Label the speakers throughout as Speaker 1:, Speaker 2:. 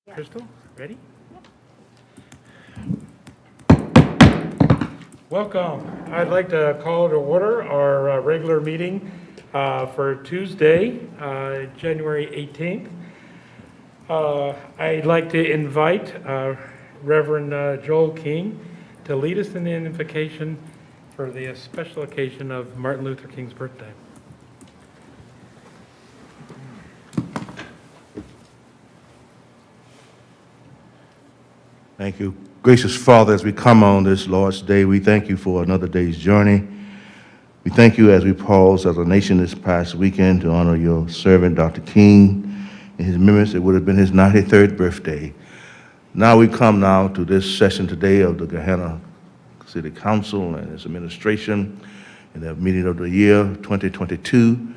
Speaker 1: Yeah.
Speaker 2: Crystal, ready?
Speaker 1: Yep.
Speaker 2: Welcome. I'd like to call to order our regular meeting for Tuesday, January 18th. I'd like to invite Reverend Joel King to lead us in the invocation for the special occasion of Martin Luther King's birthday.
Speaker 3: Thank you. Gracious Father, as we come on this Lord's Day, we thank you for another day's journey. We thank you as we pause as a nation this past weekend to honor your servant, Dr. King, in his memories. It would have been his 93rd birthday. Now we come now to this session today of the Gahanna City Council and its administration in their meeting of the year 2022.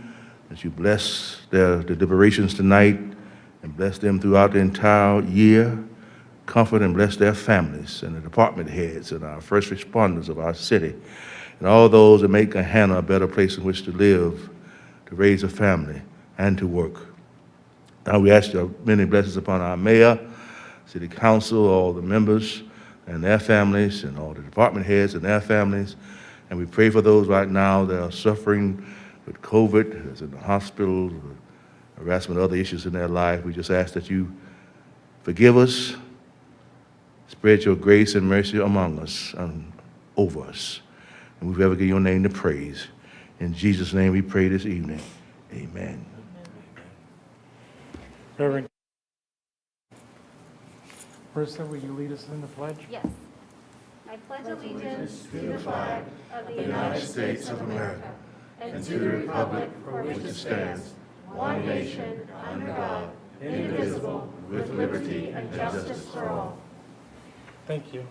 Speaker 3: As you bless their deliberations tonight and bless them throughout the entire year. Comfort and bless their families and the department heads and our first responders of our city and all those that make Gahanna a better place in which to live, to raise a family, and to work. Now we ask your many blessings upon our mayor, city council, all the members and their families, and all the department heads and their families. And we pray for those right now that are suffering with COVID, as in the hospital, harassment, other issues in their life. We just ask that you forgive us, spread your grace and mercy among us and over us. And we ever give your name the praise. In Jesus' name we pray this evening. Amen.
Speaker 2: Reverend Marissa, will you lead us in the pledge?
Speaker 1: Yes. I pledge allegiance
Speaker 3: To the flag of the United States of America and to the republic for which it stands, one nation, under God, indivisible, with liberty and justice for all.
Speaker 2: Thank you.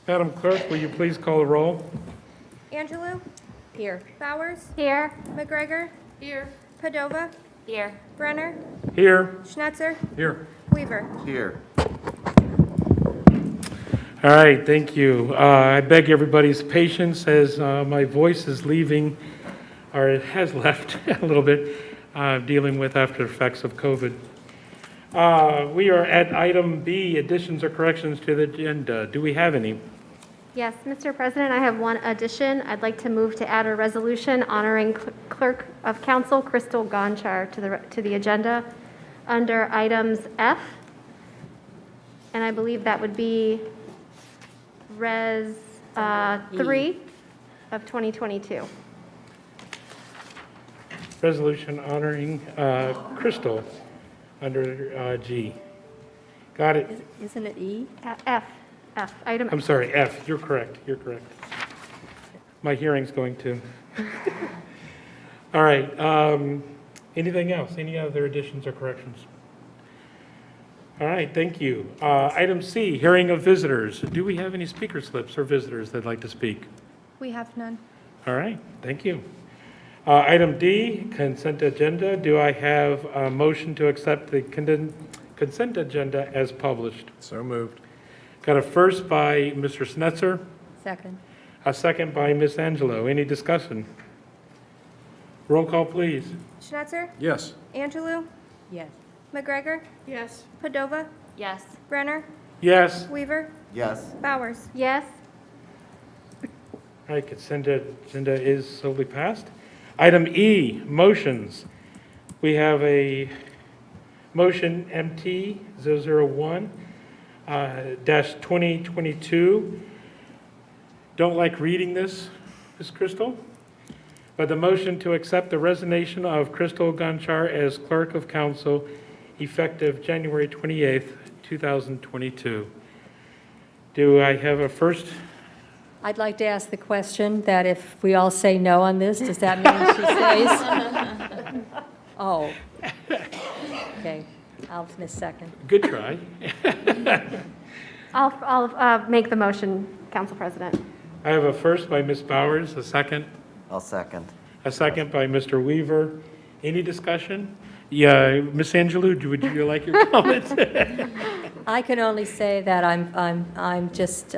Speaker 2: Madam Clerk, will you please call the roll?
Speaker 4: Angelou?
Speaker 1: Here.
Speaker 4: Bowers?
Speaker 1: Here.
Speaker 4: McGregor?
Speaker 1: Here.
Speaker 4: Padova?
Speaker 1: Here.
Speaker 4: Brenner?
Speaker 2: Here.
Speaker 4: Schnetzer?
Speaker 2: Here.
Speaker 4: Weaver?
Speaker 3: Here.
Speaker 2: All right, thank you. I beg everybody's patience as my voice is leaving, or it has left a little bit, dealing with after effects of COVID. We are at item B, additions or corrections to the agenda. Do we have any?
Speaker 5: Yes, Mr. President, I have one addition. I'd like to move to add a resolution honoring Clerk of Council Crystal Gonchar to the agenda under items F, and I believe that would be Res 3 of 2022.
Speaker 2: Resolution honoring Crystal under G. Got it?
Speaker 1: Isn't it E?
Speaker 5: F, item
Speaker 2: I'm sorry, F. You're correct. You're correct. My hearing's going to. All right. Anything else? Any other additions or corrections? All right. Thank you. Item C, hearing of visitors. Do we have any speaker slips or visitors that'd like to speak?
Speaker 4: We have none.
Speaker 2: All right. Thank you. Item D, consent agenda. Do I have a motion to accept the consent agenda as published?
Speaker 6: So moved.
Speaker 2: Got a first by Mr. Schnetzer,
Speaker 1: Second.
Speaker 2: a second by Ms. Angelo. Any discussion? Roll call, please.
Speaker 4: Schnetzer?
Speaker 6: Yes.
Speaker 4: Angelou?
Speaker 1: Yes.
Speaker 4: McGregor?
Speaker 1: Yes.
Speaker 4: Padova?
Speaker 1: Yes.
Speaker 4: Brenner?
Speaker 2: Yes.
Speaker 4: Weaver?
Speaker 3: Yes.
Speaker 4: Bowers?
Speaker 5: Yes,
Speaker 2: All right, consent agenda is solely passed. Item E, motions. We have a motion MT 001 -2022. Don't like reading this, Ms. Crystal, but the motion to accept the resignation of Crystal Gonchar as Clerk of Council effective January 28th, 2022. Do I have a first?
Speaker 7: I'd like to ask the question that if we all say no on this, does that mean she stays? Oh. Okay, I'll miss second.
Speaker 2: Good try.
Speaker 5: I'll make the motion, Council President.
Speaker 2: I have a first by Ms. Bowers, a second.
Speaker 8: I'll second.
Speaker 2: A second by Mr. Weaver. Any discussion? Yeah, Ms. Angelou, would you like your comments?
Speaker 7: I can only say that I'm just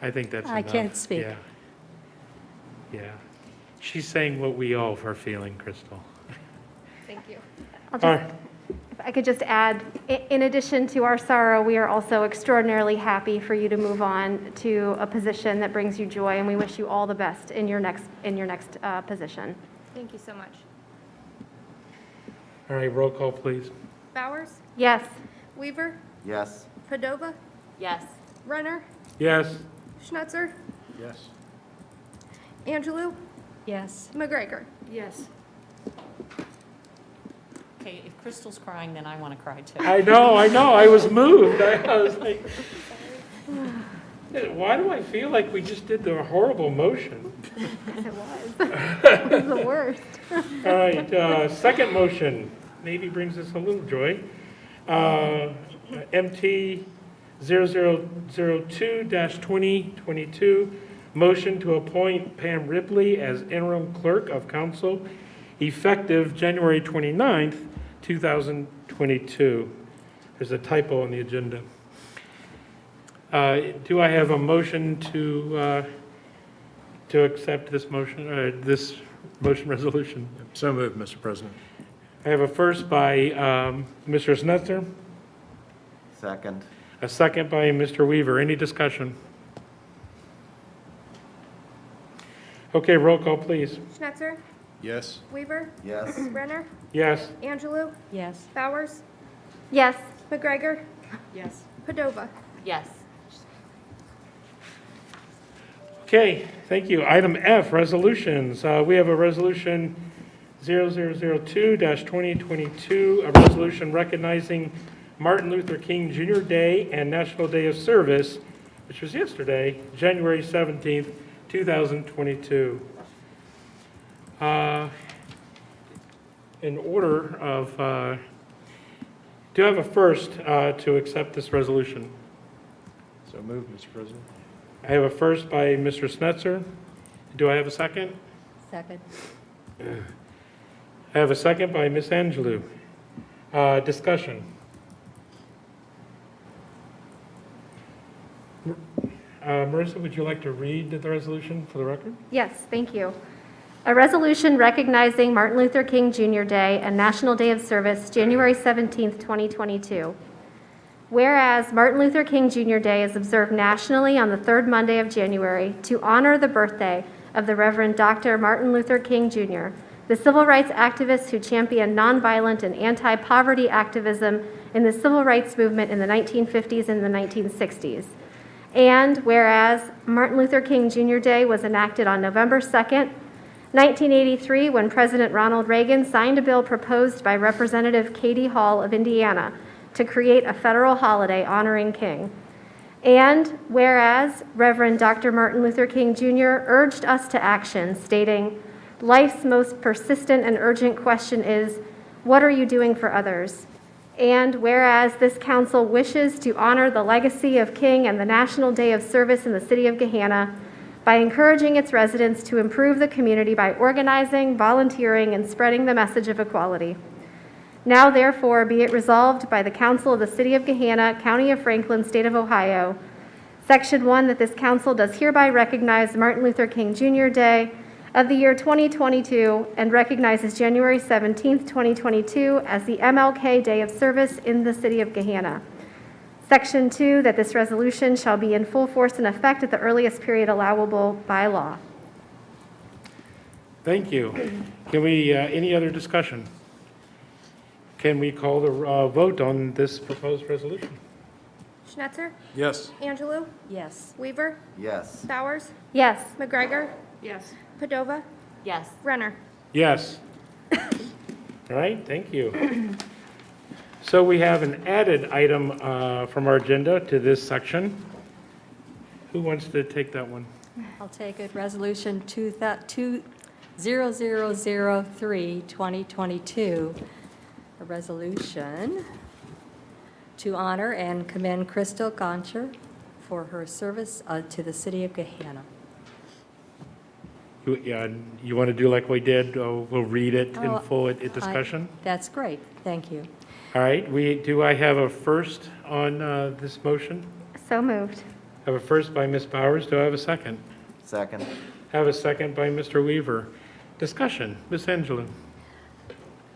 Speaker 2: I think that's enough.
Speaker 7: I can't speak.
Speaker 2: Yeah. Yeah. She's saying what we all are feeling, Crystal.
Speaker 5: Thank you.
Speaker 2: All right.
Speaker 5: If I could just add, in addition to our sorrow, we are also extraordinarily happy for you to move on to a position that brings you joy, and we wish you all the best in your next position.
Speaker 4: Thank you so much.
Speaker 2: All right, roll call, please.
Speaker 4: Bowers?
Speaker 5: Yes.
Speaker 4: Weaver?
Speaker 6: Yes.
Speaker 4: Padova?
Speaker 1: Yes.
Speaker 4: Renner?
Speaker 2: Yes.
Speaker 4: Schnetzer?
Speaker 6: Yes.
Speaker 4: Angelou?
Speaker 7: Yes.
Speaker 4: McGregor?
Speaker 1: Yes.
Speaker 8: Okay, if Crystal's crying, then I want to cry too.
Speaker 2: I know, I was moved. I was like, why do I feel like we just did the horrible motion?
Speaker 5: It was. It was the worst.
Speaker 2: All right, second motion, maybe brings us a little joy. MT 0002-2022, motion to appoint Pam Ripley as interim clerk of council effective January 29th, 2022. There's a typo on the agenda. Do I have a motion to accept this motion resolution?
Speaker 6: So moved, Mr. President.
Speaker 2: I have a first by Mr. Snetzer,
Speaker 6: Second.
Speaker 2: a second by Mr. Weaver. Any discussion? Okay, roll call, please.
Speaker 4: Schnetzer?
Speaker 6: Yes.
Speaker 4: Weaver?
Speaker 6: Yes.
Speaker 4: Renner?
Speaker 2: Yes.
Speaker 4: Angelou?
Speaker 7: Yes.
Speaker 4: Bowers?
Speaker 5: Yes.
Speaker 4: McGregor?
Speaker 1: Yes.
Speaker 4: Padova?
Speaker 1: Yes.
Speaker 2: Okay, thank you. Item F, resolutions. We have a resolution 0002-2022, a resolution recognizing Martin Luther King Jr. Day and National Day of Service, which was yesterday, January 17th, 2022. In order of, do I have a first to accept this resolution?
Speaker 6: So moved, Mr. President.
Speaker 2: I have a first by Mr. Snetzer. Do I have a second?
Speaker 7: Second.
Speaker 2: I have a second by Ms. Angelou. Discussion. Marissa, would you like to read the resolution for the record?
Speaker 5: Yes, thank you. A resolution recognizing Martin Luther King Jr. Day and National Day of Service, January 17th, 2022. Whereas Martin Luther King Jr. Day is observed nationally on the third Monday of January to honor the birthday of the Reverend Dr. Martin Luther King Jr., the civil rights activist who championed nonviolent and anti-poverty activism in the civil rights movement in the 1950s and the 1960s. And whereas Martin Luther King Jr. Day was enacted on November 2nd, 1983, when President Ronald Reagan signed a bill proposed by Representative Katie Hall of Indiana to create a federal holiday honoring King. And whereas Reverend Dr. Martin Luther King Jr. urged us to action, stating, "Life's most persistent and urgent question is, what are you doing for others?" And whereas this council wishes to honor the legacy of King and the National Day of Service in the city of Gahanna by encouraging its residents to improve the community by organizing, volunteering, and spreading the message of equality. Now therefore be it resolved by the Council of the City of Gahanna, County of Franklin, State of Ohio, Section 1, that this council does hereby recognize Martin Luther King Jr. Day of the year 2022 and recognizes January 17th, 2022 as the MLK Day of Service in the City of Gahanna. Section 2, that this resolution shall be in full force and effect at the earliest period allowable by law.
Speaker 2: Thank you. Can we, any other discussion? Can we call the vote on this proposed resolution?
Speaker 4: Schnetzer?
Speaker 6: Yes.
Speaker 4: Angelou?
Speaker 7: Yes.
Speaker 4: Weaver?
Speaker 6: Yes.
Speaker 4: Bowers?
Speaker 5: Yes.
Speaker 4: McGregor?
Speaker 1: Yes.
Speaker 4: Padova?
Speaker 1: Yes.
Speaker 4: Renner?
Speaker 2: Yes. All right, thank you. So we have an added item from our agenda to this section. Who wants to take that one?
Speaker 7: I'll take it. Resolution 0003-2022, a resolution to honor and commend Crystal Gonchar for her service to the city of Gahanna.
Speaker 2: You want to do like we did? We'll read it in
Speaker 7: Oh,
Speaker 2: full at discussion?
Speaker 7: That's great. Thank you.
Speaker 2: All right, do I have a first on this motion?
Speaker 5: So moved.
Speaker 2: I have a first by Ms. Bowers. Do I have a second?
Speaker 6: Second.
Speaker 2: I have a second by Mr. Weaver. Discussion. Ms. Angelou.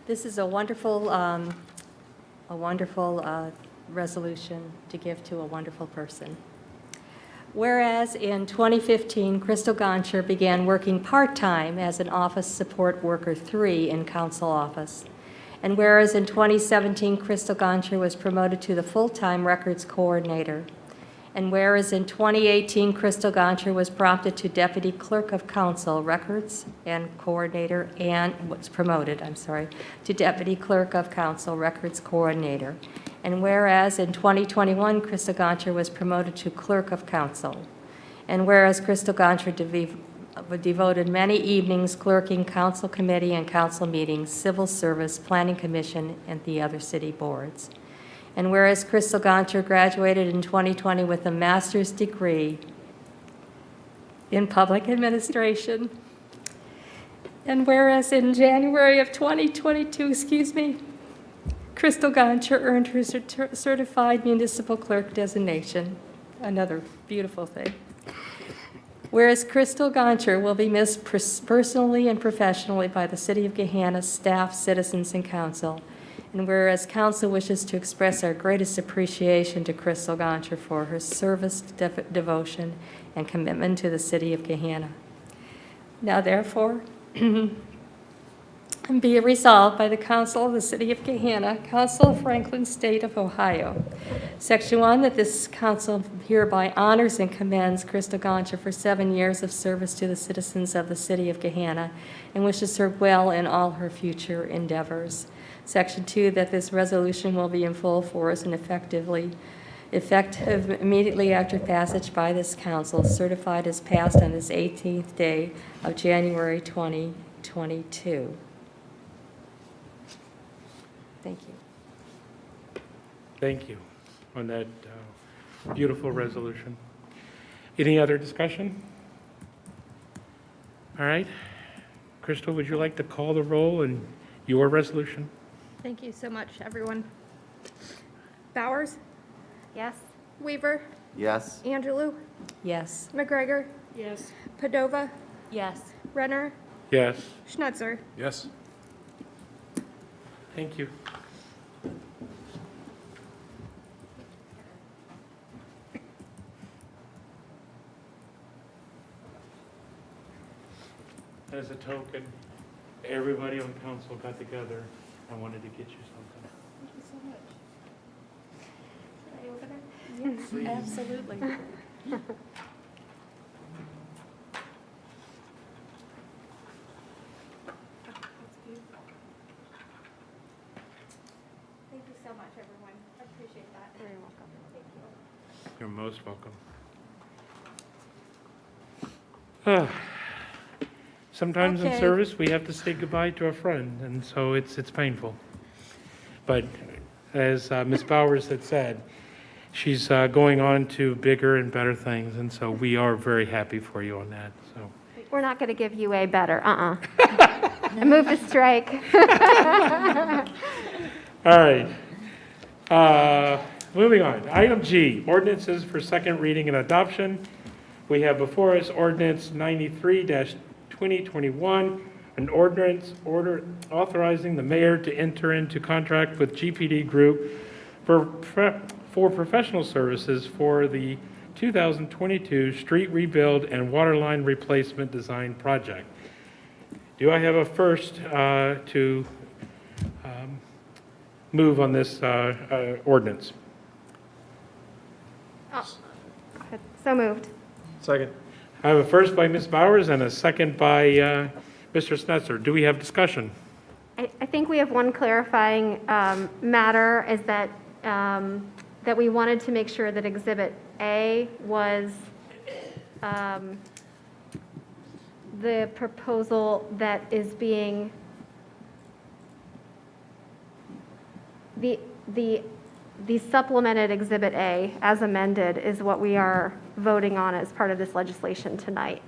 Speaker 7: This is a wonderful resolution to give to a wonderful person. Whereas in 2015, Crystal Gonchar began working part-time as an Office Support Worker 3 in Council office. And whereas in 2017, Crystal Gonchar was promoted to the full-time Records Coordinator. And whereas in 2018, Crystal Gonchar was promoted to Deputy Clerk of Council Records and Coordinator, and was promoted, to Deputy Clerk of Council Records Coordinator. And whereas in 2021, Crystal Gonchar was promoted to Clerk of Council. And whereas Crystal Gonchar devoted many evenings clerking council committee and council meetings, civil service, planning commission, and the other city boards. And whereas Crystal Gonchar graduated in 2020 with a master's degree in public administration. And whereas in January of 2022, Crystal Gonchar earned her certified municipal clerk designation. Another beautiful thing. Whereas Crystal Gonchar will be missed personally and professionally by the City of Gahanna staff, citizens, and council. And whereas council wishes to express our greatest appreciation to Crystal Gonchar for her service, devotion, and commitment to the City of Gahanna. Now therefore, and be it resolved by the Council of the City of Gahanna, Council of Franklin, State of Ohio. Section 1, that this council hereby honors and commends Crystal Gonchar for 7 years of service to the citizens of the City of Gahanna and wishes her well in all her future endeavors. Section 2, that this resolution will be in full force and effective immediately after passage by this council, certified as passed on this 18th day of January 2022. Thank you.
Speaker 2: Thank you on that beautiful resolution. Any other discussion? All right. Crystal, would you like to call the roll in your resolution?
Speaker 4: Thank you so much, everyone. Bowers,
Speaker 5: Yes?
Speaker 4: Weaver,
Speaker 6: Yes.
Speaker 4: Angelou,
Speaker 7: Yes.
Speaker 4: McGregor. Yes. Padova,
Speaker 7: Yes.
Speaker 4: Renner,
Speaker 2: Yes.
Speaker 4: Schnetzer.
Speaker 6: Yes.
Speaker 2: Thank you. As a token, everybody on council got together. I wanted to get you something. Please.
Speaker 7: Absolutely.
Speaker 4: Thank you so much, everyone. I appreciate that.
Speaker 5: Very welcome.
Speaker 4: Thank you.
Speaker 2: You're most welcome. Ah, sometimes in
Speaker 7: Okay.
Speaker 2: service, we have to say goodbye to a friend, and so it's painful. But as Ms. Bowers had said, she's going on to bigger and better things, and so we are very happy for you on that, so.
Speaker 5: We're not going to give you a better, I move to strike.
Speaker 2: All right. Moving on. Item G, ordinances for second reading and adoption. We have before us ordinance 93-2021, an ordinance authorizing the mayor to enter into contract with GPD Group for professional services for the 2022 street rebuild and water line replacement design project. Do I have a first to move on this ordinance?
Speaker 5: So moved.
Speaker 6: Second.
Speaker 2: I have a first by Ms. Bowers and a second by Mr. Schnetzer. Do we have discussion?
Speaker 5: I think we have one clarifying matter, is that we wanted to make sure that Exhibit A was the proposal that is being, the supplemented Exhibit A as amended is what we are voting on as part of this legislation tonight.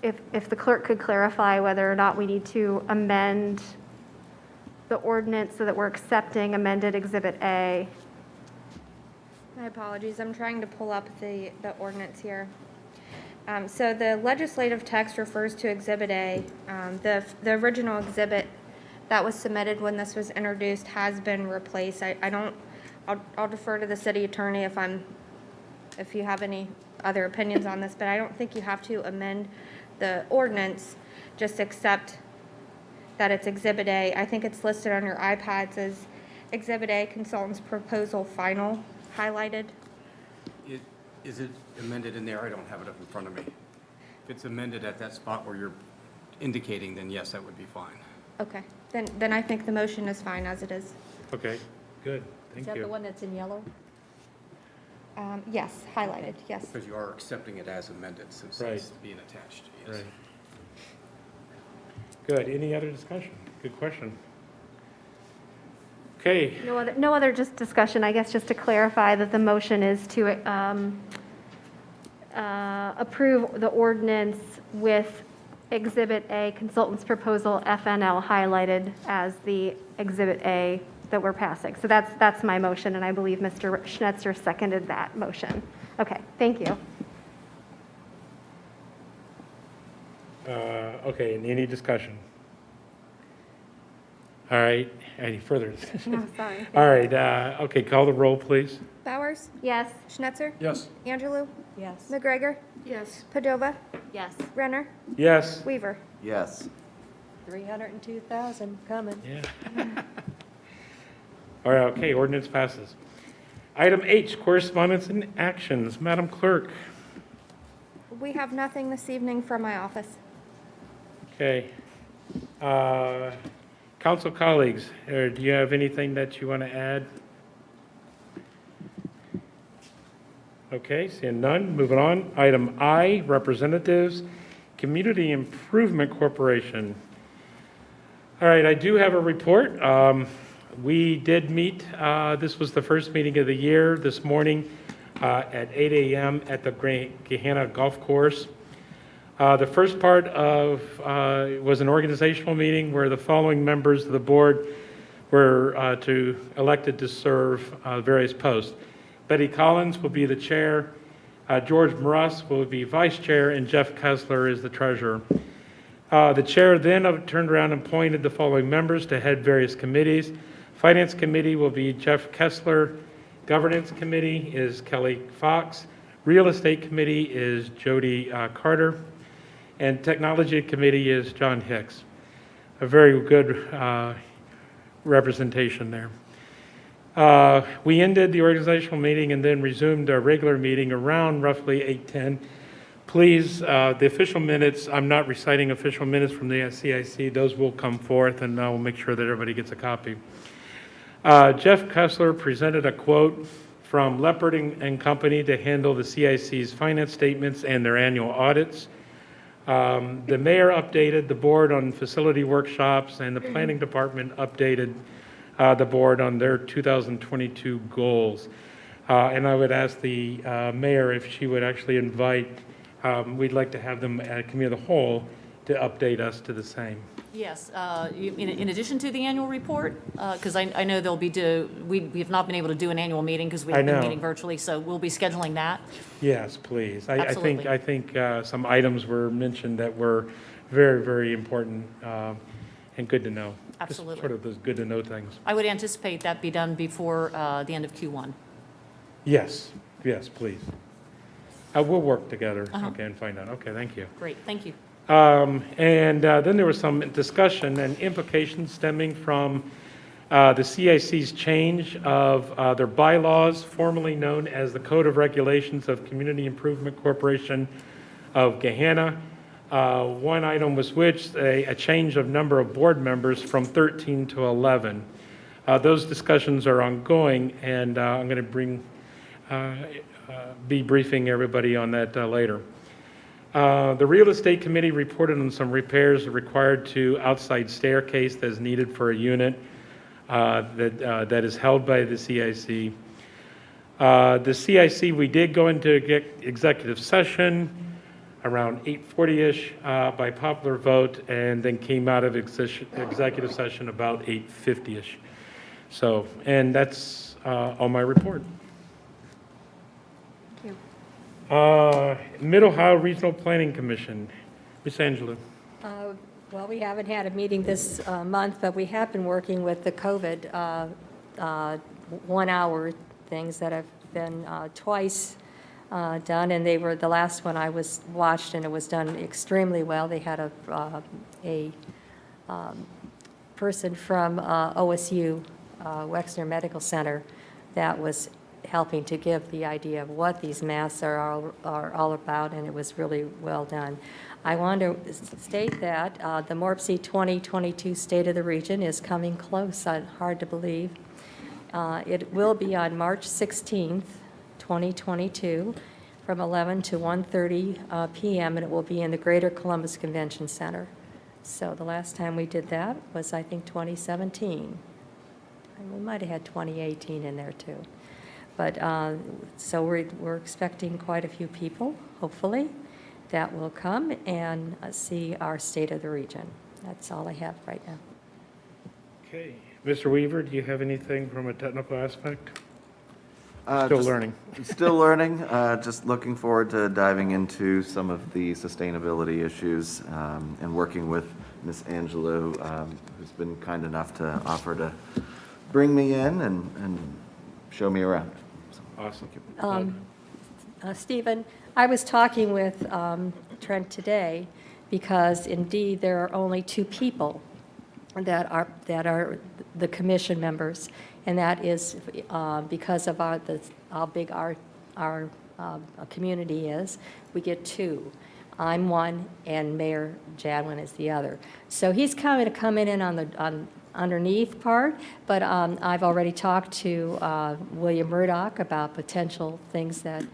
Speaker 5: If the clerk could clarify whether or not we need to amend the ordinance so that we're accepting amended Exhibit A.
Speaker 4: My apologies, I'm trying to pull up the ordinance here. So the legislative text refers to Exhibit A. The original exhibit that was submitted when this was introduced has been replaced. I'll defer to the city attorney if you have any other opinions on this, but I don't think you have to amend the ordinance, just accept that it's Exhibit A. I think it's listed on your iPads as Exhibit A, Consultant's Proposal Final, highlighted.
Speaker 9: Is it amended in there? I don't have it up in front of me. If it's amended at that spot where you're indicating, then yes, that would be fine.
Speaker 4: Okay, then I think the motion is fine as it is.
Speaker 2: Okay, good,
Speaker 7: Is
Speaker 2: thank
Speaker 7: that the
Speaker 2: you.
Speaker 7: one that's in yellow?
Speaker 4: Yes, highlighted, yes.
Speaker 9: Because you are accepting it as amended since
Speaker 2: Right.
Speaker 9: it's being attached. Yes.
Speaker 2: Right. Good, any other discussion? Good question. Okay,
Speaker 5: No other just discussion, I guess, just to clarify that the motion is to approve the ordinance with Exhibit A, Consultant's Proposal FNL highlighted as the Exhibit A that we're passing. So that's my motion, and I believe Mr. Schnetzer seconded that motion. Okay, thank you.
Speaker 2: okay, and any discussion? All right, any further discussion?
Speaker 4: No, sorry.
Speaker 2: All right, okay, call the roll, please.
Speaker 4: Bowers?
Speaker 5: Yes.
Speaker 4: Schnetzer?
Speaker 9: Yes.
Speaker 4: Angelou?
Speaker 7: Yes.
Speaker 4: McGregor?
Speaker 1: Yes.
Speaker 4: Padova?
Speaker 1: Yes.
Speaker 4: Renner?
Speaker 2: Yes.
Speaker 4: Weaver?
Speaker 6: Yes.
Speaker 7: 302,000 coming.
Speaker 2: Yeah. All right, okay, ordinance passes. Item H, correspondence and actions. Madam Clerk.
Speaker 4: We have nothing this evening from my office.
Speaker 2: Okay. Council colleagues, do you have anything that you want to add? Okay, seeing none, moving on. Item I, representatives, Community Improvement Corporation. All right, I do have a report. We did meet, this was the first meeting of the year this morning at 8 a.m. at the Gahanna Golf Course. The first part of was an organizational meeting where the following members of the board were elected to serve various posts. Betty Collins will be the chair, George Morus will be vice chair, and Jeff Kessler is the treasurer. The chair then turned around and appointed the following members to head various committees. Finance Committee will be Jeff Kessler. Governance Committee is Kelly Fox. Real Estate Committee is Jody Carter. And Technology Committee is John Hicks. A very good representation there. We ended the organizational meeting and then resumed our regular meeting around roughly 8:10. Please, the official minutes, I'm not reciting official minutes from the CIC. Those will come forth, and I will make sure that everybody gets a copy. Jeff Kessler presented a quote from Leopard and Company to handle the CIC's finance statements and their annual audits. The mayor updated the board on facility workshops, and the planning department updated the board on their 2022 goals. And I would ask the mayor if she would actually invite, we'd like to have them at a committee of the whole to update us to the same.
Speaker 8: Yes, in addition to the annual report, because I know there'll be we have not been able to do an annual meeting because we've
Speaker 2: I
Speaker 8: been
Speaker 2: know.
Speaker 8: meeting virtually, so we'll be scheduling that.
Speaker 2: Yes, please.
Speaker 8: Absolutely.
Speaker 2: I think some items were mentioned that were very, very important and good to know. Just
Speaker 8: Absolutely.
Speaker 2: sort of those good to know things.
Speaker 8: I would anticipate that be done before the end of Q1.
Speaker 2: Yes, yes, please. We'll work together,
Speaker 8: Uh-huh.
Speaker 2: okay, and find out. Okay, thank you.
Speaker 8: Great, thank you.
Speaker 2: And then there was some discussion and implications stemming from the CIC's change of their bylaws, formerly known as the Code of Regulations of Community Improvement Corporation of Gahanna. One item was a change of number of board members from 13 to 11. Those discussions are ongoing, and I'm going to be briefing everybody on that later. The Real Estate Committee reported on some repairs required to outside staircase that's needed for a unit that is held by the CIC. The CIC, we did go into executive session around 8:40-ish by popular vote, and then came out of executive session about 8:50-ish. So, and that's all my report. Mid-Ohio Regional Planning Commission, Ms. Angela.
Speaker 7: Well, we haven't had a meeting this month, but we have been working with the COVID 1-hour things that have been twice done, and they were, the last one I watched, and it was done extremely well. They had a person from OSU, Wexner Medical Center, that was helping to give the idea of what these masks are all about, and it was really well done. I want to state that the MORPC 2022 State of the Region is coming close, hard to believe. It will be on March 16th, 2022, from 11 to 1:30 p.m., and it will be in the Greater Columbus Convention Center. So the last time we did that was, I think, 2017. And we might have had 2018 in there, too. But so we're expecting quite a few people, hopefully, that will come and see our State of the Region. That's all I have right now.
Speaker 2: Okay. Mr. Weaver, do you have anything from a technical aspect? Still
Speaker 6: Just
Speaker 2: learning.
Speaker 6: Still learning, just looking forward to diving into some of the sustainability issues and working with Ms. Angela, who's been kind enough to offer to bring me in and show me around.
Speaker 2: Awesome.
Speaker 7: Stephen, I was talking with Trent today because indeed there are only 2 people that are the commission members, and that is because of how big our community is. We get 2. I'm one, and Mayor Jadwin is the other. So he's coming in on the underneath part, but I've already talked to William Murdoch about potential things that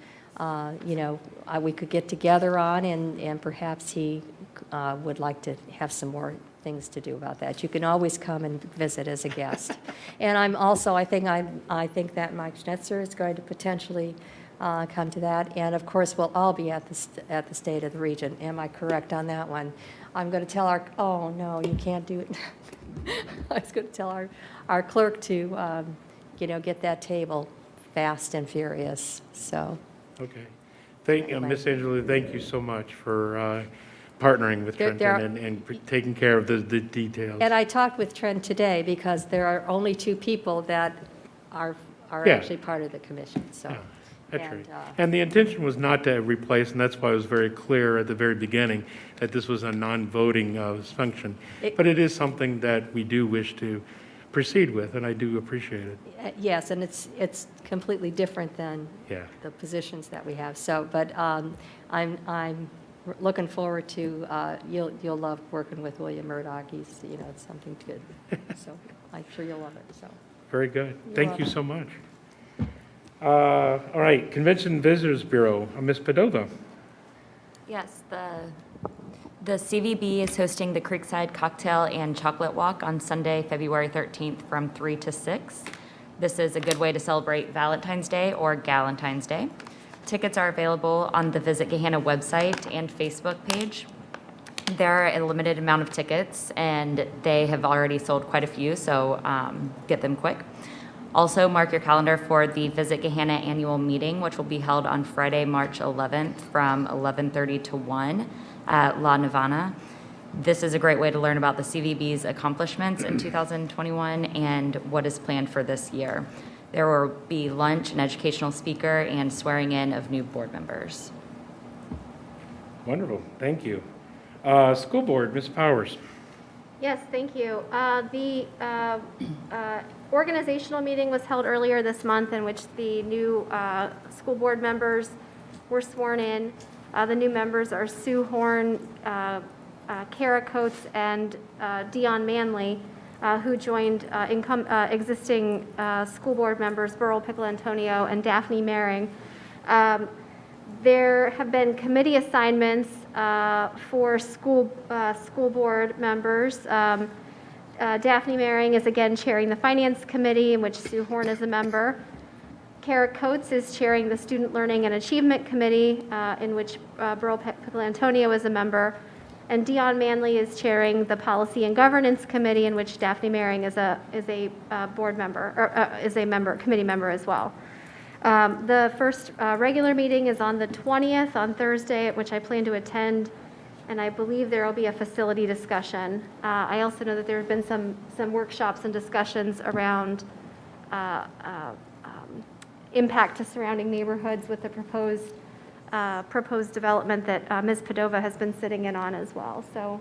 Speaker 7: we could get together on, and perhaps he would like to have some more things to do about that. You can always come and visit as a guest. And I think that Mike Schnetzer is going to potentially come to that, and of course we'll all be at the State of the Region. Am I correct on that one? I'm going to tell oh no, you can't do it. I was going to tell our clerk to get that table fast and furious. So.
Speaker 2: Okay. Ms. Angela, thank you so much for partnering with Trenton and taking care of the details.
Speaker 7: And I talked with Trent today because there are only 2 people that are actually part of the commission. So.
Speaker 2: Yeah, that's right. And the intention was not to replace, and that's why it was very clear at the very beginning that this was a non-voting function. But it is something that we do wish to proceed with, and I do appreciate it.
Speaker 7: Yes, and it's completely different than the positions that we have. So, but I'm looking forward to you'll love working with William Murdoch. He's it's something good. So I'm sure you'll love it. So
Speaker 2: very good. Thank you so much. All right, Convention and Visitors Bureau, Ms. Padova.
Speaker 10: Yes, the CVB is hosting the Creekside Cocktail and Chocolate Walk on Sunday, February 13th from 3 to 6. This is a good way to celebrate Valentine's Day or Galentine's Day. Tickets are available on the Visit Gahanna website and Facebook page. There are a limited amount of tickets, and they have already sold quite a few, so get them quick. Also, mark your calendar for the Visit Gahanna annual meeting, which will be held on Friday, March 11th from 11:30 to 1 at La Nirvana. This is a great way to learn about the CVB's accomplishments in 2021 and what is planned for this year. There will be lunch, an educational speaker, and swearing in of new board members.
Speaker 2: Wonderful, thank you. School Board, Ms. Powers.
Speaker 5: Yes, thank you. The organizational meeting was held earlier this month in which the new school board members were sworn in. The new members are Sue Horn, Kara Coates, and Dion Manley, who joined existing school board members Burl Pickle-Antonio and Daphne Maring. There have been committee assignments for school board members. Daphne Maring is again chairing the Finance Committee, in which Sue Horn is a member. Kara Coates is chairing the Student Learning and Achievement Committee, in which Burl Pickle-Antonio is a member. And Dion Manley is chairing the Policy and Governance Committee, in which Daphne Maring is a board member, or is a member, committee member as well. The first regular meeting is on the 20th, on Thursday, at which I plan to attend, and I believe there will be a facility discussion. I also know that there have been some workshops and discussions around impact to surrounding neighborhoods with the proposed development that Ms. Padova has been sitting in on as well. So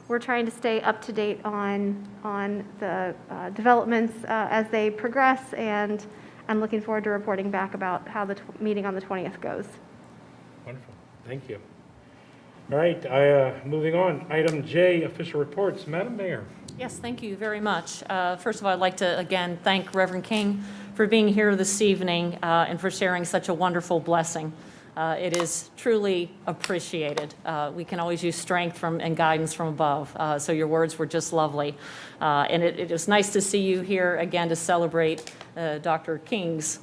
Speaker 5: we're trying to stay up to date on the developments as they progress, and I'm looking forward to reporting back about how the meeting on the 20th goes.
Speaker 2: Wonderful. Thank you. All right, moving on. Item J, official reports. Madam Mayor.
Speaker 8: Yes, thank you very much. First of all, I'd like to again thank Reverend King for being here this evening and for sharing such a wonderful blessing. It is truly appreciated. We can always use strength and guidance from above. So your words were just lovely. And it was nice to see you here again to celebrate Dr. King's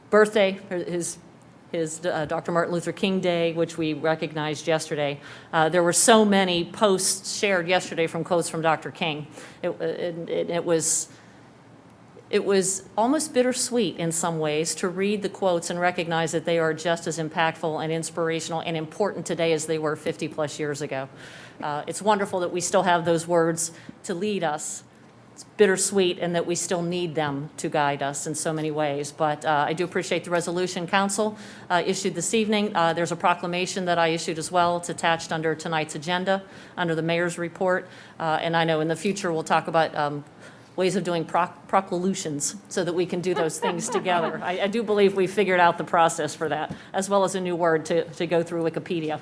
Speaker 8: birthday, his Dr. Martin Luther King Day, which we recognized yesterday. There were so many posts shared yesterday from quotes from Dr. King. It was almost bittersweet in some ways to read the quotes and recognize that they are just as impactful and inspirational and important today as they were 50 plus years ago. It's wonderful that we still have those words to lead us. It's bittersweet and that we still need them to guide us in so many ways. But I do appreciate the resolution council issued this evening. There's a proclamation that I issued as well. It's attached under tonight's agenda, under the mayor's report. And I know in the future we'll talk about ways of doing proclamations so that we can do those things together. I do believe we figured out the process for that, as well as a new word to go through Wikipedia.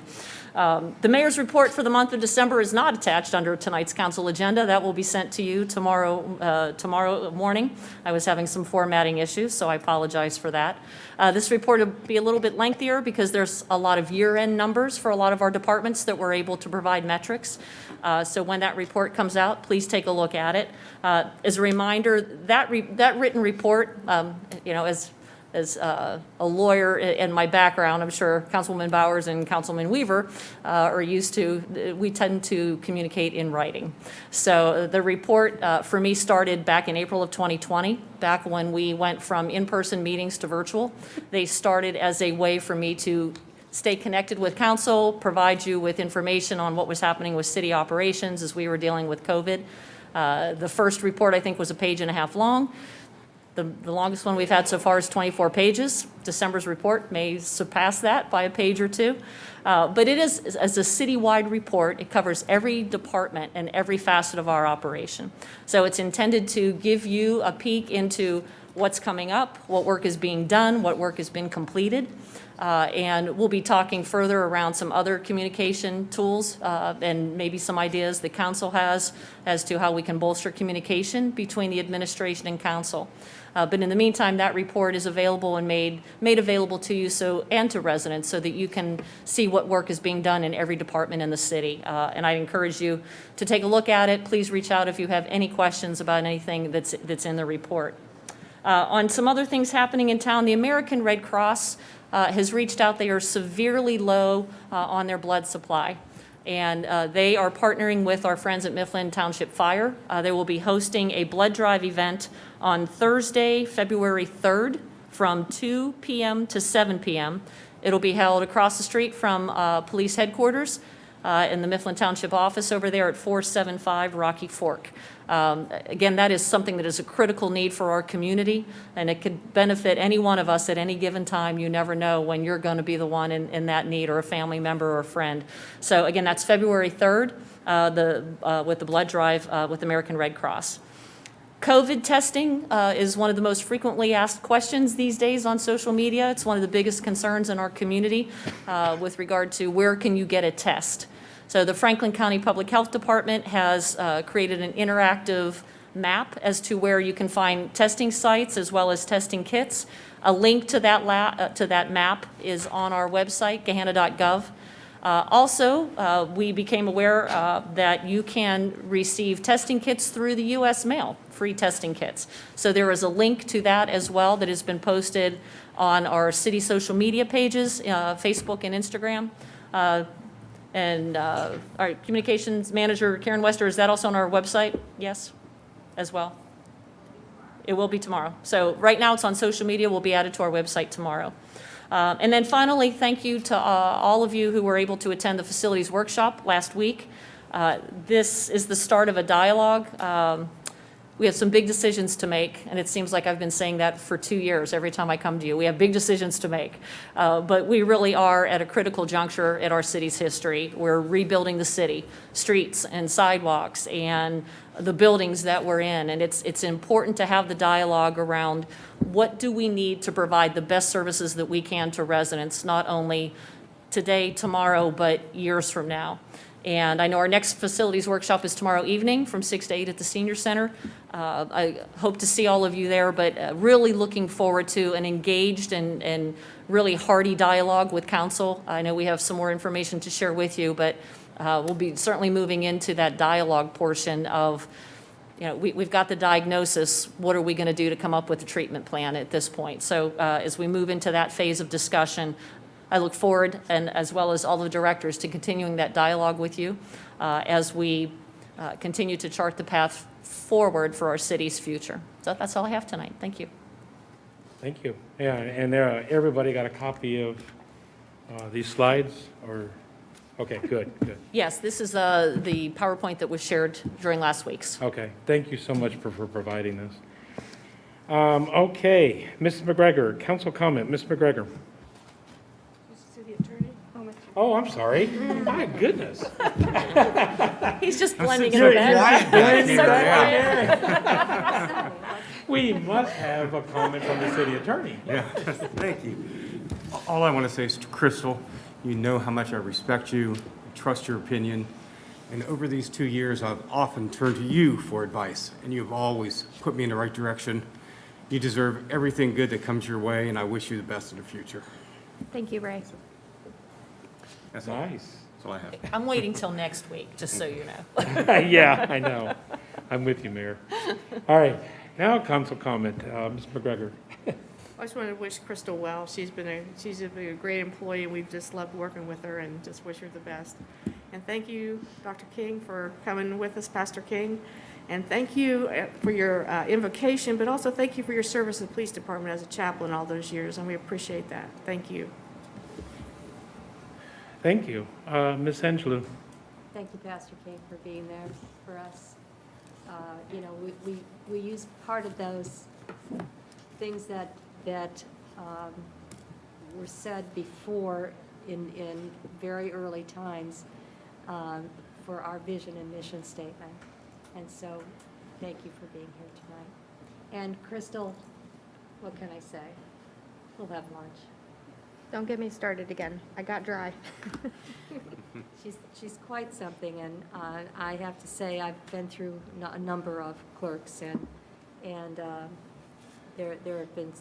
Speaker 8: The mayor's report for the month of December is not attached under tonight's council agenda. That will be sent to you tomorrow morning. I was having some formatting issues, so I apologize for that. This report will be a little bit lengthier because there's a lot of year-end numbers for a lot of our departments that we're able to provide metrics. So when that report comes out, please take a look at it. As a reminder, that written report, as a lawyer in my background, I'm sure Councilwoman Bowers and Councilman Weaver are used to, we tend to communicate in writing. So the report for me started back in April of 2020, back when we went from in-person meetings to virtual. They started as a way for me to stay connected with council, provide you with information on what was happening with city operations as we were dealing with COVID. The first report, I think, was a page and a half long. The longest one we've had so far is 24 pages. December's report may surpass that by a page or two. But it is, as a citywide report, it covers every department and every facet of our operation. So it's intended to give you a peek into what's coming up, what work is being done, what work has been completed. And we'll be talking further around some other communication tools and maybe some ideas the council has as to how we can bolster communication between the administration and council. But in the meantime, that report is available and made available to you and to residents so that you can see what work is being done in every department in the city. And I encourage you to take a look at it. Please reach out if you have any questions about anything that's in the report. On some other things happening in town, the American Red Cross has reached out. They are severely low on their blood supply. And they are partnering with our friends at Mifflin Township Fire. They will be hosting a blood drive event on Thursday, February 3rd from 2 p.m. to 7 p.m. It'll be held across the street from police headquarters in the Mifflin Township office over there at 475 Rocky Fork. Again, that is something that is a critical need for our community, and it could benefit any one of us at any given time. You never know when you're going to be the one in that need, or a family member or a friend. So again, that's February 3rd with the blood drive with American Red Cross. COVID testing is one of the most frequently asked questions these days on social media. It's one of the biggest concerns in our community with regard to where can you get a test. So the Franklin County Public Health Department has created an interactive map as to where you can find testing sites as well as testing kits. A link to that map is on our website, gahanna.gov. Also, we became aware that you can receive testing kits through the U.S. mail, free testing kits. So there is a link to that as well that has been posted on our city social media pages, Facebook and Instagram. And our communications manager, Karen Wester, is that also on our website? Yes, as well? It will be tomorrow. So right now, it's on social media. Will be added to our website tomorrow. And then finally, thank you to all of you who were able to attend the facilities workshop last week. This is the start of a dialogue. We have some big decisions to make, and it seems like I've been saying that for 2 years every time I come to you. We have big decisions to make, but we really are at a critical juncture in our city's history. We're rebuilding the city, streets and sidewalks and the buildings that we're in, and it's important to have the dialogue around what do we need to provide the best services that we can to residents, not only today, tomorrow, but years from now. And I know our next facilities workshop is tomorrow evening from 6 to 8 at the Senior Center. I hope to see all of you there, but really looking forward to an engaged and really hearty dialogue with council. I know we have some more information to share with you, but we'll be certainly moving into that dialogue portion of, we've got the diagnosis. What are we going to do to come up with a treatment plan at this point? So as we move into that phase of discussion, I look forward, and as well as all the directors, to continuing that dialogue with you as we continue to chart the path forward for our city's future. So that's all I have tonight. Thank you.
Speaker 2: Thank you. Yeah, and everybody got a copy of these slides, or, okay, good.
Speaker 8: Yes, this is the PowerPoint that was shared during last week's.
Speaker 2: Okay, thank you so much for providing this. Okay, Mrs. McGregor, council comment. Ms. McGregor. Oh, I'm sorry. My goodness.
Speaker 8: He's just blending in.
Speaker 2: We must have a comment from the city attorney.
Speaker 9: Yeah, thank you. All I want to say is to Crystal, you know how much I respect you, trust your opinion, and over these 2 years, I've often turned to you for advice, and you've always put me in the right direction. You deserve everything good that comes your way, and I wish you the best in the future.
Speaker 5: Thank you, Ray.
Speaker 9: That's all.
Speaker 2: Nice.
Speaker 9: That's all I have.
Speaker 8: I'm waiting till next week, just so you know.
Speaker 2: Yeah, I know. I'm with you, Mayor. All right, now council comment. Ms. McGregor.
Speaker 1: I just want to wish Crystal well. She's been a great employee, and we've just loved working with her, and just wish her the best. And thank you, Dr. King, for coming with us, Pastor King. And thank you for your invocation, but also thank you for your service to the police department as a chaplain all those years, and we appreciate that. Thank you.
Speaker 2: Thank you. Ms. Angelou.
Speaker 7: Thank you, Pastor King, for being there for us. We use part of those things that were said before in very early times for our vision and mission statement. And so, thank you for being here tonight. And Crystal, what can I say? We'll have lunch.
Speaker 4: Don't get me started again. I got dry.
Speaker 7: She's quite something, and I have to say I've been through a number of clerks, and there have been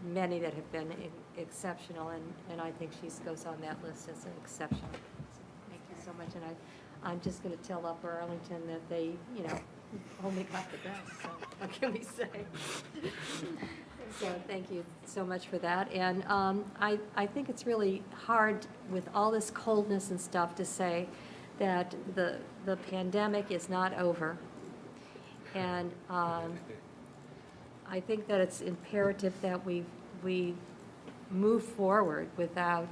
Speaker 7: many that have been exceptional, and I think she goes on that list as an exceptional. So thank you so much, and I'm just going to tell Upper Arlington that they, only got the best. So what can we say? So thank you so much for that. And I think it's really hard with all this coldness and stuff to say that the pandemic is not over. And I think that it's imperative that we move forward without,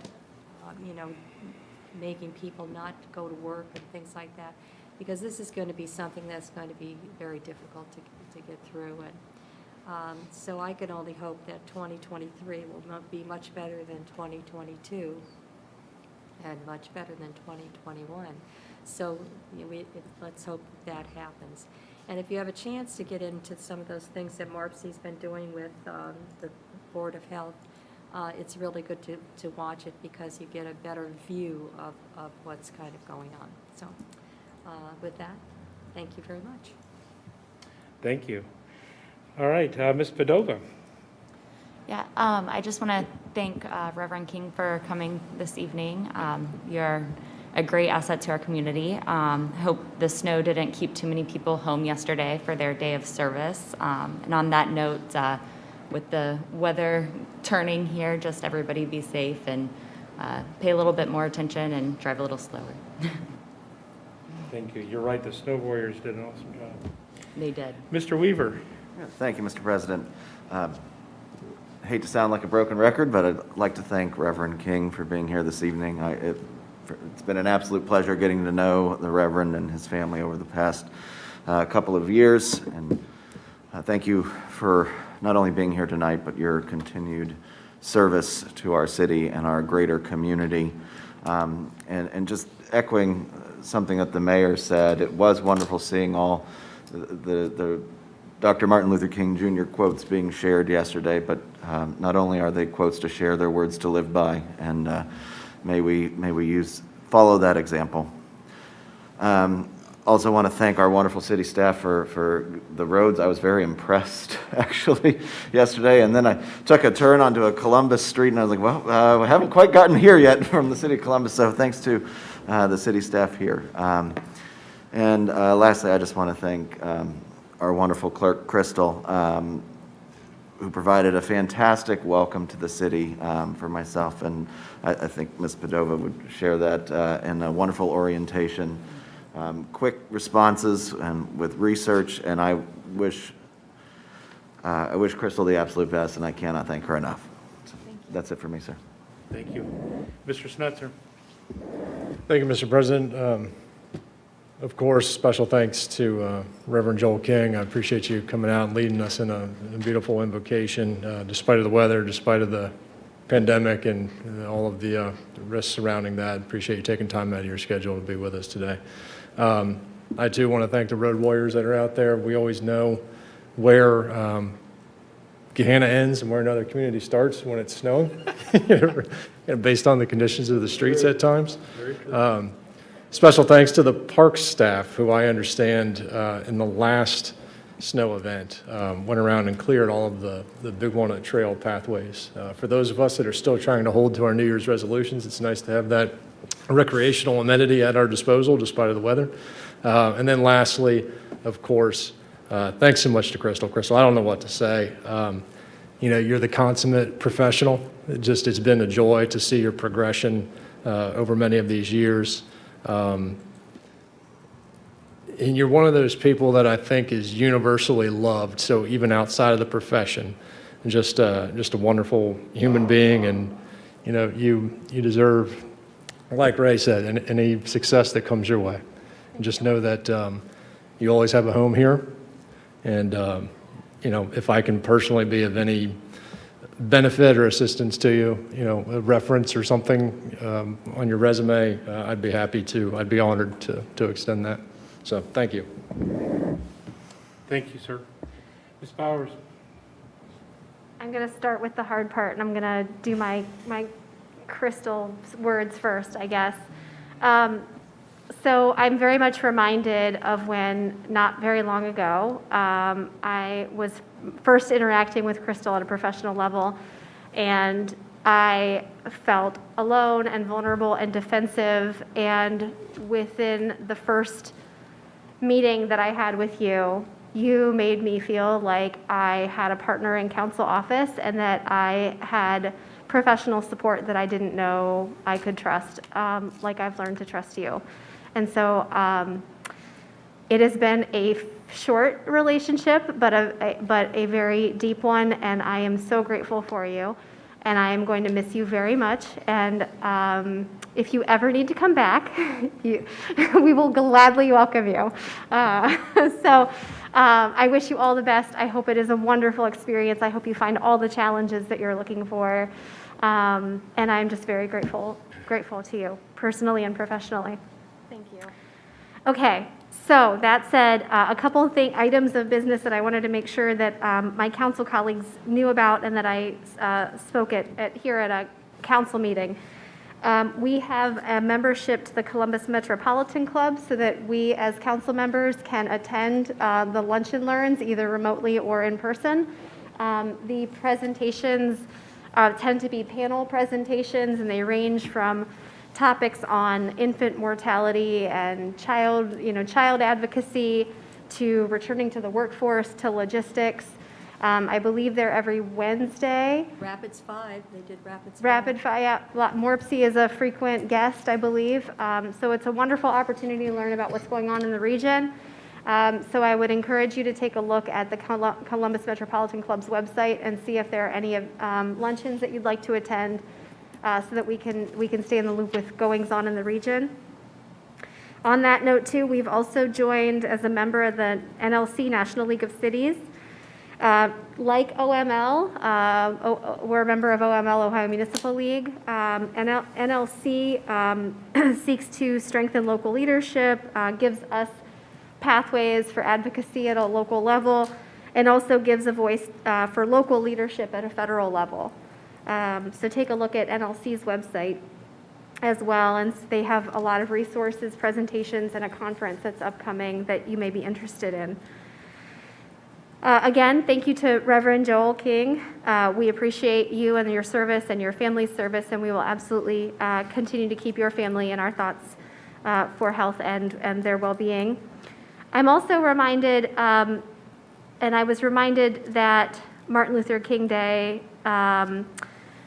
Speaker 7: making people not go to work and things like that, because this is going to be something that's going to be very difficult to get through. And so I can only hope that 2023 will not be much better than 2022 and much better than 2021. So let's hope that happens. And if you have a chance to get into some of those things that Marpsy's been doing with the Board of Health, it's really good to watch it, because you get a better view of what's kind of going on. So with that, thank you very much.
Speaker 2: Thank you. All right, Ms. Padova.
Speaker 10: Yeah, I just want to thank Reverend King for coming this evening. You're a great asset to our community. Hope the snow didn't keep too many people home yesterday for their day of service. And on that note, with the weather turning here, just everybody be safe and pay a little bit more attention and drive a little slower.
Speaker 2: Thank you. You're right, the Snow Warriors did an awesome job.
Speaker 10: They did.
Speaker 2: Mr. Weaver.
Speaker 6: Thank you, Mr. President. Hate to sound like a broken record, but I'd like to thank Reverend King for being here this evening. It's been an absolute pleasure getting to know the Reverend and his family over the past couple of years. And thank you for not only being here tonight, but your continued service to our city and our greater community. And just echoing something that the mayor said, it was wonderful seeing all the Dr. Martin Luther King Jr. quotes being shared yesterday, but not only are they quotes to share, they're words to live by, and may we follow that example. Also want to thank our wonderful city staff for the roads. I was very impressed, actually, yesterday, and then I took a turn onto a Columbus street, and I was like, well, we haven't quite gotten here yet from the city of Columbus, so thanks to the city staff here. And lastly, I just want to thank our wonderful clerk, Crystal, who provided a fantastic welcome to the city for myself, and I think Ms. Padova would share that, and a wonderful orientation, quick responses, and with research, and I wish Crystal the absolute best, and I cannot thank her enough. So that's it for me, sir.
Speaker 2: Thank you. Mr. Snetzer.
Speaker 11: Thank you, Mr. President. Of course, special thanks to Reverend Joel King. I appreciate you coming out and leading us in a beautiful invocation, despite of the weather, despite of the pandemic and all of the risks surrounding that. Appreciate you taking time out of your schedule to be with us today. I too want to thank the road warriors that are out there. We always know where Gahanna ends and where another community Starts when it's snowing, based on the conditions of the streets at times. Special thanks to the park staff, who I understand in the last snow event went around and cleared all of the Big Walnut Trail pathways. For those of us that are still trying to hold to our New Year's resolutions, it's nice to have that recreational amenity at our disposal despite of the weather. And then lastly, of course, thanks so much to Crystal. Crystal, I don't know what to say. You're the consummate professional. It's been a joy to see your progression over many of these years. And you're one of those people that I think is universally loved, so even outside of the profession, just a wonderful human being, and you deserve, like Ray said, any success that comes your way. And just know that you always have a home here, and if I can personally be of any benefit or assistance to you, a reference or something on your resume, I'd be happy to. I'd be honored to extend that. So thank you.
Speaker 2: Thank you, sir. Ms. Bowers.
Speaker 5: I'm going to start with the hard part, and I'm going to do my Crystal words first, I guess. So I'm very much reminded of when, not very long ago, I was first interacting with Crystal at a professional level, and I felt alone and vulnerable and defensive, and within the first meeting that I had with you, you made me feel like I had a partner in council office and that I had professional support that I didn't know I could trust, like I've learned to trust you. And so it has been a short relationship, but a very deep one, and I am so grateful for you, and I am going to miss you very much. And if you ever need to come back, we will gladly welcome you. I wish you all the best. I hope it is a wonderful experience. I hope you find all the challenges that you're looking for. And I'm just very grateful to you, personally and professionally. Thank you. Okay, so that said, a couple of items of business that I wanted to make sure that my council colleagues knew about and that I spoke here at a council meeting. We have a membership to the Columbus Metropolitan Club so that we as council members can attend the Lunch and Learns either remotely or in person. The presentations tend to be panel presentations, and they range from topics on infant mortality and child advocacy to returning to the workforce to logistics. I believe they're every Wednesday.
Speaker 7: Rapids 5, they did Rapids 5.
Speaker 5: Rapid Fire, yeah. Morpsey is a frequent guest, I believe. So it's a wonderful opportunity to learn about what's going on in the region. So I would encourage you to take a look at the Columbus Metropolitan Club's website and see if there are any luncheons that you'd like to attend, so that we can stay in the loop with goings on in the region. On that note too, we've also joined as a member of the NLC, National League of Cities. Like OML, we're a member of OML, Ohio Municipal League. NLC seeks to strengthen local leadership, gives us pathways for advocacy at a local level, and also gives a voice for local leadership at a federal level. So take a look at NLC's website as well, and they have a lot of resources, presentations, and a conference that's upcoming that you may be interested in. Again, thank you to Reverend Joel King. We appreciate you and your service and your family's service, and we will absolutely continue to keep your family in our thoughts for health and their well-being. I'm also reminded, and I was reminded that Martin Luther King Day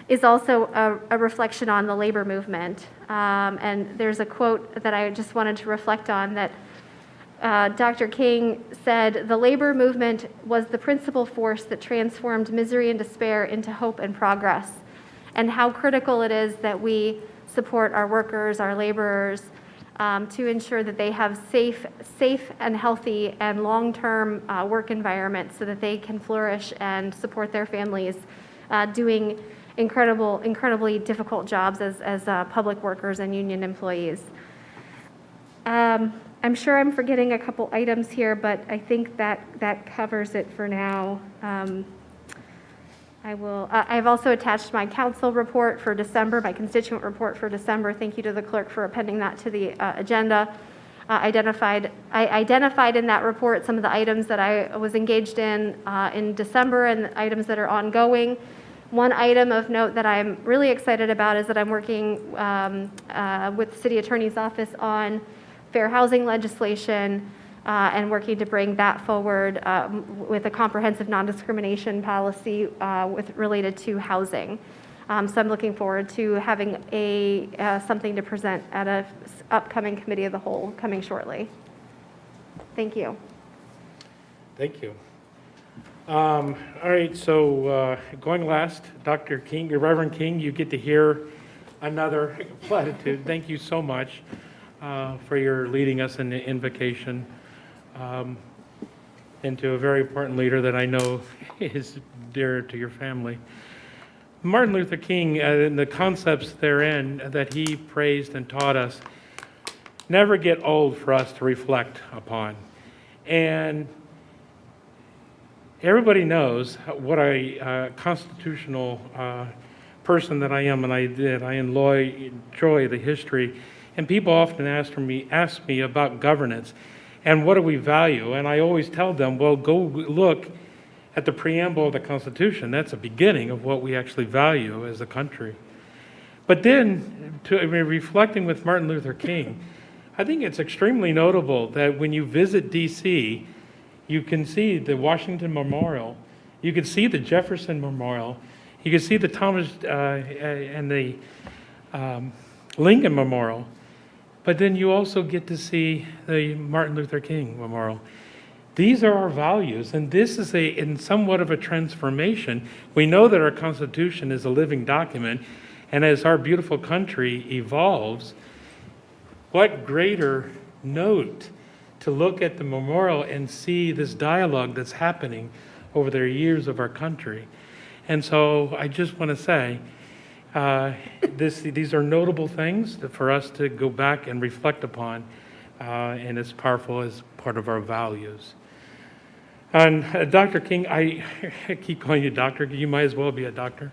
Speaker 5: is also a reflection on the labor movement. And there's a quote that I just wanted to reflect on that Dr. King said, "The labor movement was the principal force that transformed misery and despair into hope and progress," and how critical it is that we support our workers, our laborers, to ensure that they have safe and healthy and long-term work environments so that they can flourish and support their families doing incredibly difficult jobs as public workers and union employees. I'm sure I'm forgetting a couple items here, but I think that covers it for now. I've also attached my council report for December, my constituent report for December. Thank you to the clerk for appending that to the agenda. I identified in that report some of the items that I was engaged in December and the items that are ongoing. One item of note that I'm really excited about is that I'm working with the city attorney's office on fair housing legislation and working to bring that forward with a comprehensive non-discrimination policy related to housing. So I'm looking forward to having something to present at a upcoming committee of the whole coming shortly. Thank you.
Speaker 2: Thank you. All right, so going last, Dr. King, Reverend King, you get to hear another platitude. Thank you so much for your leading us in the invocation into a very important leader that I know is dear to your family. Martin Luther King and the concepts therein that he praised and taught us never get old for us to reflect upon. And everybody knows what a constitutional person that I am, and I enjoy the history. And people often ask me about governance and what do we value. And I always tell them, well, go look at the preamble of the Constitution. That's a beginning of what we actually value as a country. But then, reflecting with Martin Luther King, I think it's extremely notable that when you visit D.C., you can see the Washington Memorial, you can see the Jefferson Memorial, you can see the Thomas and the Lincoln Memorial, but then you also get to see the Martin Luther King Memorial. These are our values, and this is in somewhat of a transformation. We know that our Constitution is a living document, and as our beautiful country evolves, what greater note to look at the memorial and see this dialogue that's happening over the years of our country. And so I just want to say, these are notable things for us to go back and reflect upon, and it's powerful as part of our values. And Dr. King, I keep calling you doctor, you might as well be a doctor.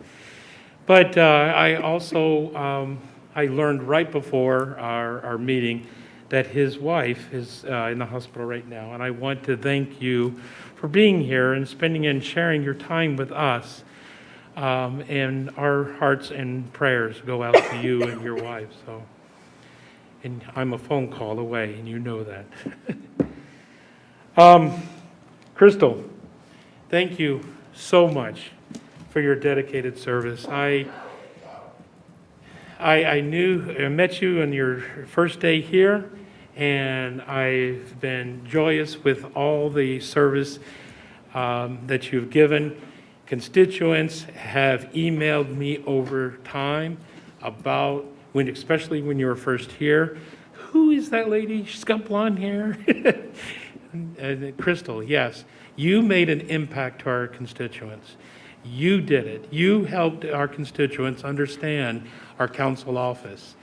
Speaker 2: But I also, I learned right before our meeting that his wife is in the hospital right now. And I want to thank you for being here and spending and sharing your time with us. And our hearts and prayers go out to you and your wife. So, and I'm a phone call away, and you know that. Crystal, thank you so much for your dedicated service. I met you on your first day here, and I've been joyous with all the service that you've given. Constituents have emailed me over time about, especially when you were first here, who is that lady? She's got blonde hair. Crystal, yes. You made an impact to our constituents. You did it. You helped our constituents understand our council office.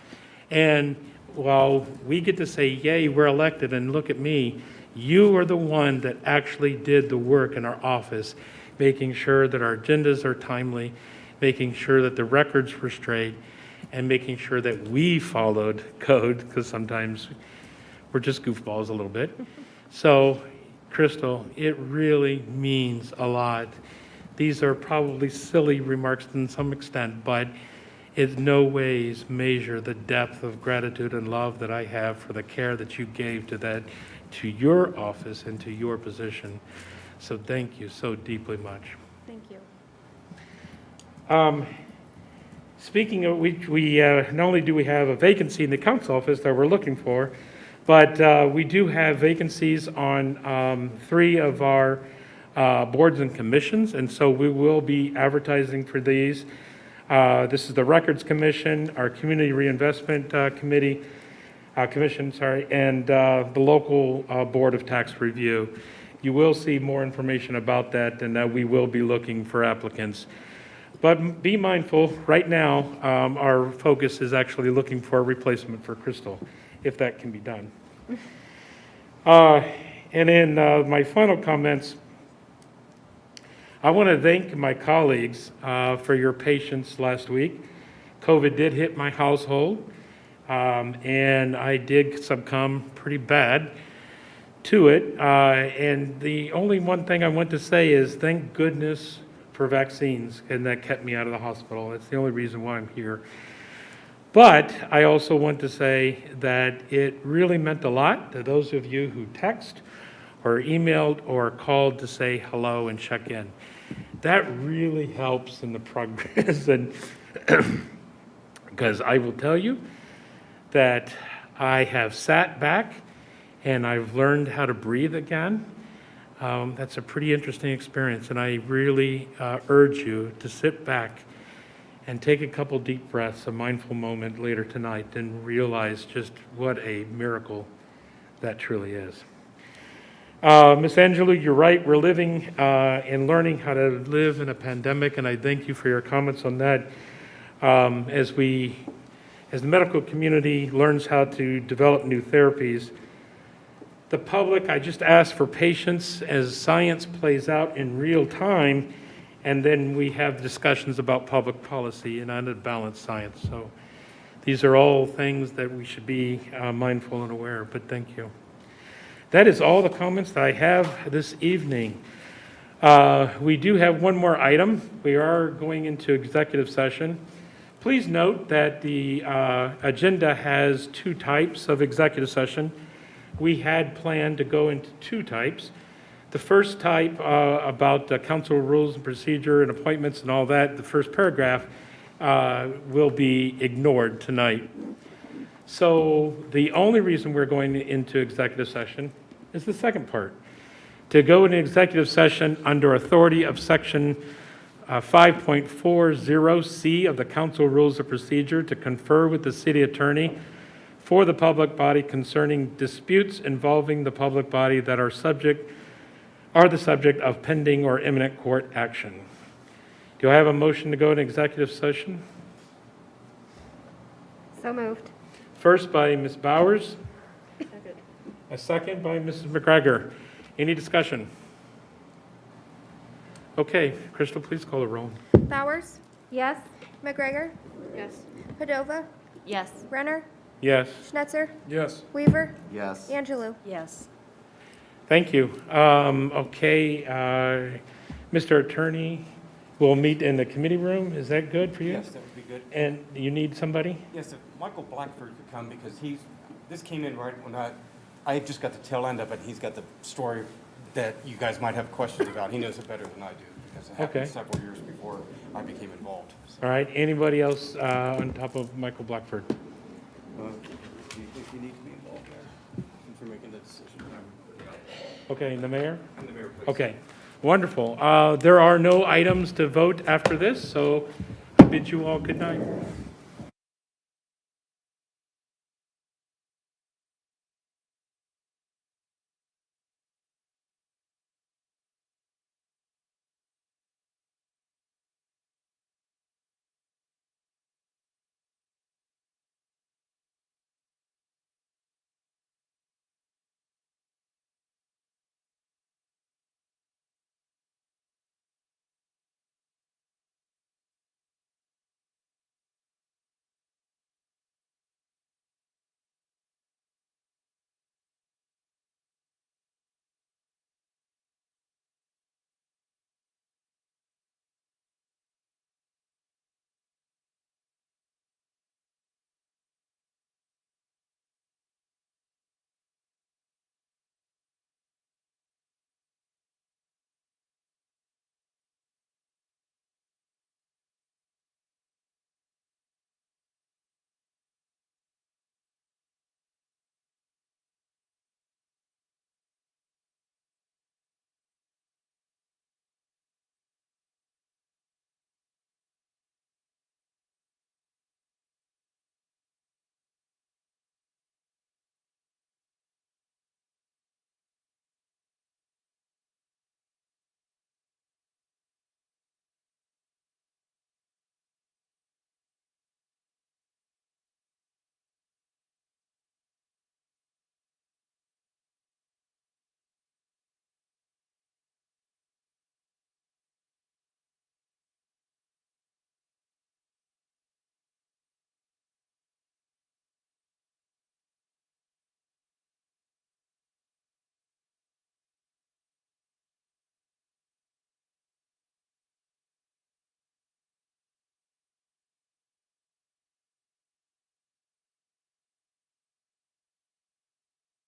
Speaker 2: And while we get to say, yay, we're elected, and look at me, you are the one that actually did the work in our office, making sure that our agendas are timely, making sure that the records were straight, and making sure that we followed code, because sometimes we're just goofballs a little bit. So, Crystal, it really means a lot. These are probably silly remarks to some extent, but in no ways measure the depth of gratitude and love that I have for the care that you gave to your office and to your position. So thank you so deeply much.
Speaker 5: Thank you.
Speaker 2: Speaking of which, we not only do we have a vacancy in the council office that we're looking for, but we do have vacancies on 3 of our boards and commissions, and so we will be advertising for these. This is the Records Commission, our Community Reinvestment Commission, and the local Board of Tax Review. You will see more information about that, and we will be looking for applicants. But be mindful, right now, our focus is actually looking for a replacement for Crystal, if that can be done. And in my final comments, I want to thank my colleagues for your patience last week. COVID did hit my household, and I did succumb pretty bad to it. And the only one thing I want to say is thank goodness for vaccines, and that kept me out of the hospital. That's the only reason why I'm here. But I also want to say that it really meant a lot to those of you who text or emailed or called to say hello and check in. That really helps in the progress, and because I will tell you that I have sat back and I've learned how to breathe again. That's a pretty interesting experience, and I really urge you to sit back and take a couple deep breaths, a mindful moment later tonight, and realize just what a miracle that truly is. Ms. Angelou, you're right. We're living and learning how to live in a pandemic, and I thank you for your comments on that. As the medical community learns how to develop new therapies, the public, I just ask for patience as science plays out in real time, and then we have discussions about public policy and unbalanced science. So these are all things that we should be mindful and aware of, but thank you. That is all the comments that I have this evening. We do have one more item. We are going into executive session. Please note that the agenda has 2 types of executive session. We had planned to go into 2 types. The first type about council rules and procedure and appointments and all that, the first paragraph will be ignored tonight. So the only reason we're going into executive session is the second part. To go into executive session under authority of section 5.40C of the council rules of procedure to confer with the city attorney for the public body concerning disputes involving the public body that are the subject of pending or imminent court action. Do I have a motion to go into executive session?
Speaker 5: So moved.
Speaker 2: First by Ms. Bowers. A second by Mrs. McGregor. Any discussion? Okay, Crystal, please call the roll.
Speaker 4: Bowers,
Speaker 5: Yes?
Speaker 4: McGregor,
Speaker 1: Yes.
Speaker 4: Padova,
Speaker 10: Yes.
Speaker 4: Renner,
Speaker 2: Yes.
Speaker 4: Schnetzer,
Speaker 11: Yes.
Speaker 4: Weaver,
Speaker 6: Yes.
Speaker 4: Angelou.
Speaker 7: Yes.
Speaker 2: Thank you. Okay, Mr. Attorney, we'll meet in the committee room. Is that good for you?
Speaker 9: Yes, that would be good.
Speaker 2: And you need somebody?
Speaker 9: Yes, if Michael Blackford could come, because this came in right when I just got the tail end of it. He's got the story that you guys might have questions about. He knows it better than I do, because it happened
Speaker 2: Okay.
Speaker 9: several years before I became involved. So,
Speaker 2: All right, anybody else on top of Michael Blackford?
Speaker 9: do you think you need to be involved there? for making the decision.
Speaker 2: Okay, and the mayor?
Speaker 9: And the mayor, please.
Speaker 2: Okay, wonderful. There are no items to vote after this, so I bid you all good night.